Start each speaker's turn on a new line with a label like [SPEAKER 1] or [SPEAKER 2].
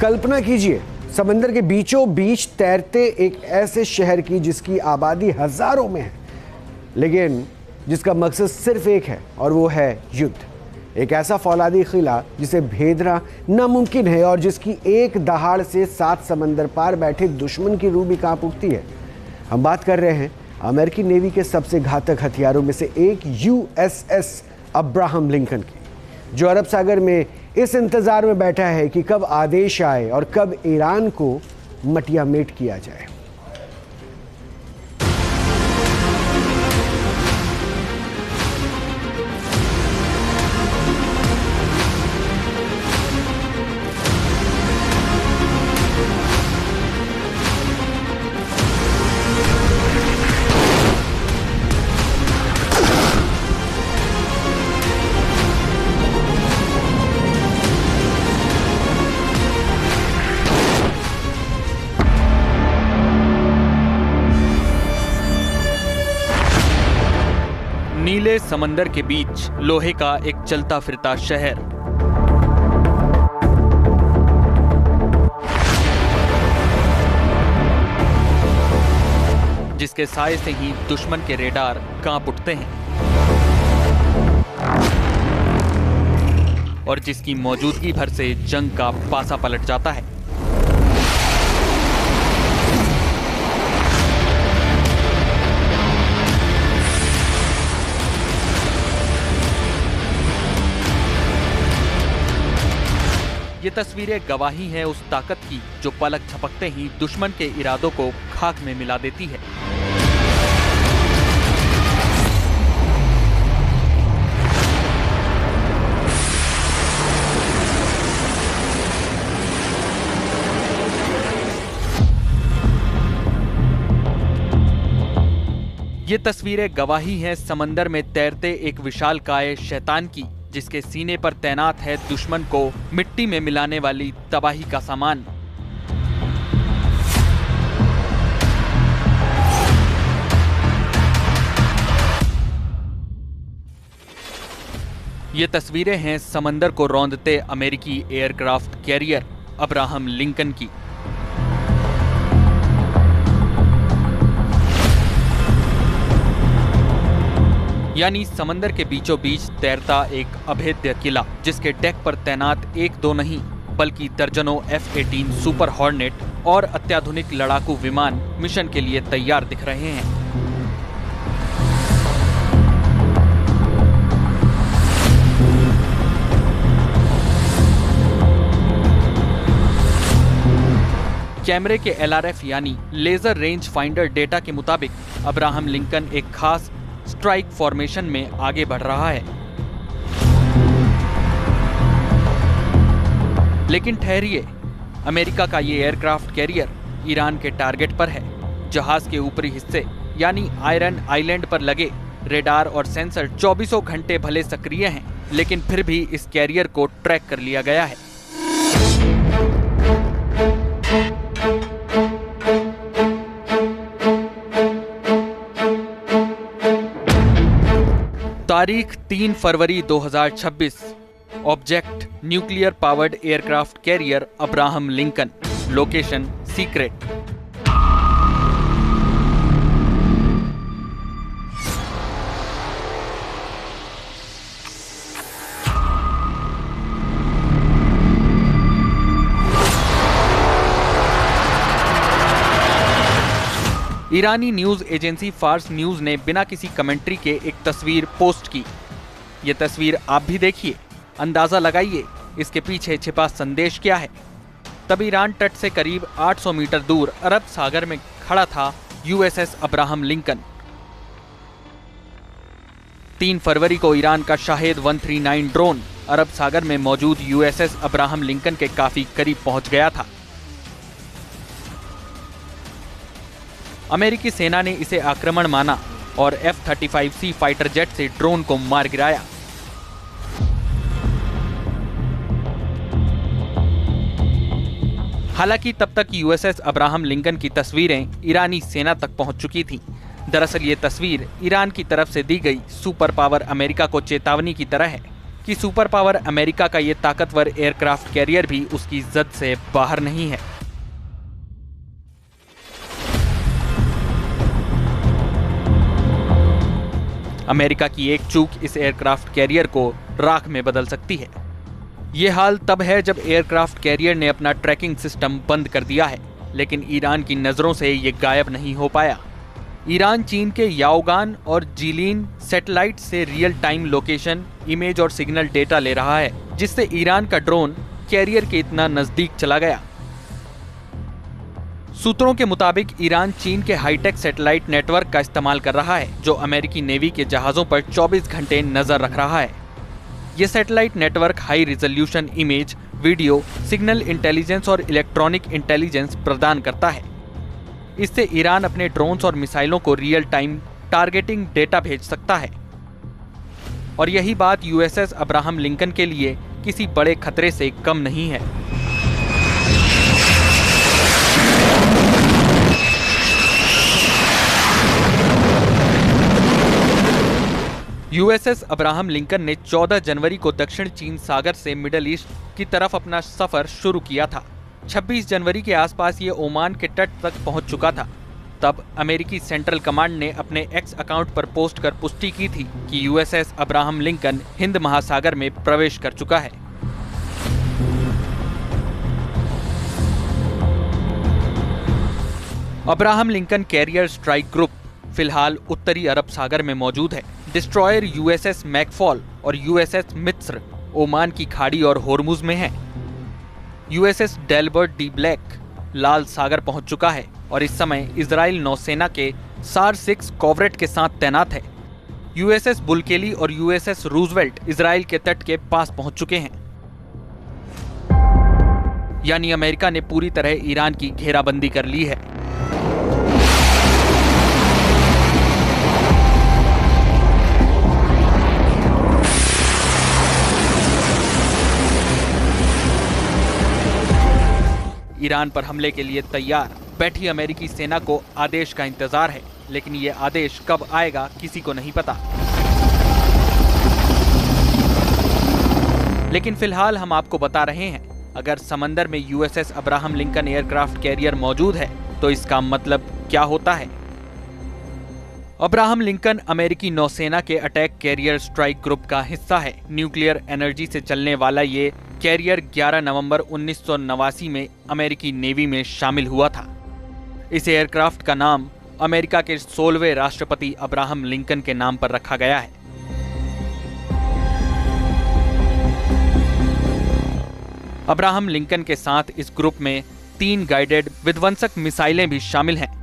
[SPEAKER 1] कल्पना कीजिए समंदर के बीचों बीच तैरते एक ऐसे शहर की जिसकी आबादी हजारों में है, लेकिन जिसका मकसद सिर्फ एक है और वो है युद्ध। एक ऐसा फौलादी किला जिसे भेदना नामुमकिन है और जिसकी एक दहाड़ से 7 समंदर पार बैठे दुश्मन की रूह भी कांप उठती है। हम बात कर रहे हैं अमेरिकी नेवी के सबसे घातक हथियारों में से एक USS अब्राहम लिंकन की, जो अरब सागर में इस इंतजार में बैठा है कि कब आदेश आए और कब ईरान को मटियामेट किया जाए।
[SPEAKER 2] नीले समंदर के बीच लोहे का एक चलता फिरता शहर। जिसके साए से ही दुश्मन के रेडार कांप उठते हैं और जिसकी मौजूदगी भर से जंग का पासा पलट जाता है। ये तस्वीरें गवाही हैं उस ताकत की जो पलक झपकते ही दुश्मन के इरादों को खाक में मिला देती है। ये तस्वीरें गवाही हैं समंदर में तैरते एक विशालकाय शैतान की, जिसके सीने पर तैनात है दुश्मन को मिट्टी में मिलाने वाली तबाही का सामान। ये तस्वीरें हैं समंदर को रौंदते अमेरिकी एयरक्राफ्ट कैरियर अब्राहम लिंकन की। यानी समंदर के बीचों बीच तैरता एक अभेद्य किला, जिसके डेक पर तैनात एक दो नहीं बल्कि दर्जनों F-18 सुपर हॉर्नेट और अत्याधुनिक लड़ाकू विमान मिशन के लिए तैयार दिख रहे हैं। कैमरे के LRF यानी लेजर रेंज फाइंडर डेटा के मुताबिक अब्राहम लिंकन एक खास स्ट्राइक फॉर्मेशन में आगे बढ़ रहा है। लेकिन ठहरिए, अमेरिका का ये एयरक्राफ्ट कैरियर ईरान के टारगेट पर है। जहाज के ऊपरी हिस्से यानी आयरन आइलैंड पर लगे रेडार और सेंसर 24 घंटे भले सक्रिय हैं, लेकिन फिर भी इस कैरियर को ट्रैक कर लिया गया है। तारीख 3 फरवरी 2026। Object nuclear powered aircraft carrier Abraham Lincoln. Location secret. ईरानी न्यूज एजेंसी फार्स न्यूज ने बिना किसी कमेंट्री के एक तस्वीर पोस्ट की। ये तस्वीर आप भी देखिए, अंदाजा लगाइए इसके पीछे छिपा संदेश क्या है। तब ईरान तट से करीब 800 मीटर दूर अरब सागर में खड़ा था USS अब्राहम लिंकन। 3 फरवरी को ईरान का शाहेद 139 ड्रोन अरब सागर में मौजूद USS अब्राहम लिंकन के काफी करीब पहुंच गया था। अमेरिकी सेना ने इसे आक्रमण माना और F-35C फाइटर जेट से ड्रोन को मार गिराया। हालांकि तब तक USS अब्राहम लिंकन की तस्वीरें ईरानी सेना तक पहुंच चुकी थीं। दरअसल ये तस्वीर ईरान की तरफ से दी गई सुपर पावर अमेरिका को चेतावनी की तरह है कि सुपर पावर अमेरिका का ये ताकतवर एयरक्राफ्ट कैरियर भी उसकी जद से बाहर नहीं है। अमेरिका की एक चूक इस एयरक्राफ्ट कैरियर को राख में बदल सकती है। ये हाल तब है जब एयरक्राफ्ट कैरियर ने अपना ट्रैकिंग सिस्टम बंद कर दिया है, लेकिन ईरान की नजरों से ये गायब नहीं हो पाया। ईरान चीन के याओगान और जीलिन सैटेलाइट से रियल टाइम लोकेशन, इमेज और सिग्नल डेटा ले रहा है, जिससे ईरान का ड्रोन कैरियर के इतना नजदीक चला गया। सूत्रों के मुताबिक ईरान चीन के हाईटेक सैटेलाइट नेटवर्क का इस्तेमाल कर रहा है, जो अमेरिकी नेवी के जहाजों पर 24 घंटे नजर रख रहा है। ये satellite network high resolution image, video, signal intelligence और इलेक्ट्रॉनिक इंटेलिजेंस प्रदान करता है। इससे ईरान अपने ड्रोन्स और मिसाइलों को रियल टाइम टारगेटिंग डेटा भेज सकता है। और यही बात यूएसएस अब्राहम लिंकन के लिए किसी बड़े खतरे से कम नहीं है। यूएसएस अब्राहम लिंकन ने 14 जनवरी को दक्षिण चीन सागर से मिडल ईस्ट की तरफ अपना सफर शुरू किया था। 26 जनवरी के आसपास ये ओमान के तट तक पहुंच चुका था। तब अमेरिकी सेंट्रल कमांड ने अपने एक्स अकाउंट पर पोस्ट कर पुष्टि की थी कि यूएसएस अब्राहम लिंकन हिंद महासागर में प्रवेश कर चुका है। Abraham Lincoln carrier strike group फिलहाल उत्तरी अरब सागर में मौजूद है। डिस्ट्रॉयर यूएसएस मैकफॉल और यूएसएस मिस्र ओमान की खाड़ी और होर्मुज में हैं। यूएसएस डेलबर्ट डी ब्लैक लाल सागर पहुंच चुका है और इस समय इजराइल नौसेना के सार 6 कॉवरेट के साथ तैनात है। यूएसएस बुलकेली और यूएसएस रूजवेल्ट इजराइल के तट के पास पहुंच चुके हैं। यानी अमेरिका ने पूरी तरह ईरान की घेराबंदी कर ली है। ईरान पर हमले के लिए तैयार बैठी अमेरिकी सेना को आदेश का इंतजार है, लेकिन ये आदेश कब आएगा किसी को नहीं पता। लेकिन फिलहाल हम आपको बता रहे हैं, अगर समंदर में USS Abraham Lincoln aircraft carrier मौजूद है तो इसका मतलब क्या होता है। अब्राहम लिंकन अमेरिकी नौसेना के अटैक कैरियर स्ट्राइक ग्रुप का हिस्सा है। न्यूक्लियर एनर्जी से चलने वाला ये कैरियर 11 नवंबर 1989 में अमेरिकी नेवी में शामिल हुआ था। इस एयरक्राफ्ट का नाम अमेरिका के 16वें राष्ट्रपति अब्राहम लिंकन के नाम पर रखा गया है। अब्राहम लिंकन के साथ इस ग्रुप में 3 गाइडेड विध्वंसक मिसाइलें भी शामिल हैं।